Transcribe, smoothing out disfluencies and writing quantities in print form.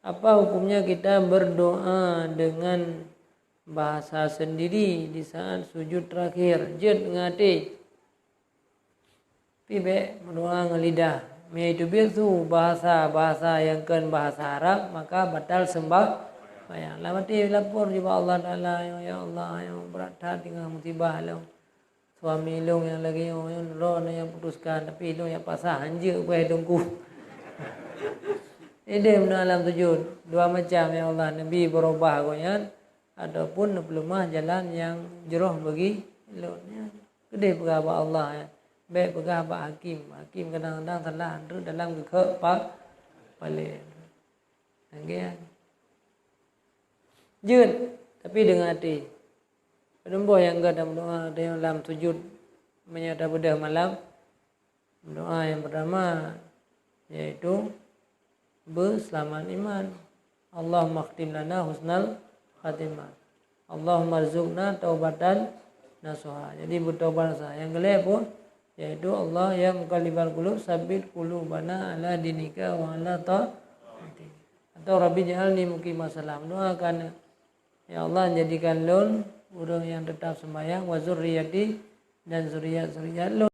Apa hukumnya kita berdoa dengan bahasa sendiri di saat sujud terakhir? Jed ngati. Pibe berdoa ngelidah. Yaitu bisu bahasa yang kan bahasa Arab, maka batal sembah. Bayang. Lamati lapor juga Allah Taala, ya Allah yang berat hati dengan musibah lo. Suami long yang lagi yang roh yang putuskan, tapi long yang pasah hanja gue dengku. Ini dalam sujud dua macam ya Allah, Nabi berubah goyan ataupun pelumah jalan yang jeroh bagi eloknya. Gede pegawai Allah ya. Baik pegawai hakim kadang-kadang salah andru dalam kepak balik. Anggian. Jud tapi dengan hati. Penemboh yang enggak dalam sujud menyata bedah malam. Doa yang pertama yaitu berselamat iman. Allahumma khtim lana husnal khatimah. Allahumma rzuqna taubatan nasuha. Jadi bertaubat sah. Yang kedua pun yaitu Allah ya muqallibal qulub sabbit qulubana ala dinika wa ala ta'atik. Atau Rabbi ja'alni muqimas salam. Doakan ya Allah jadikan lun orang yang tetap sembahyang wa zurriyati dan zuriat lun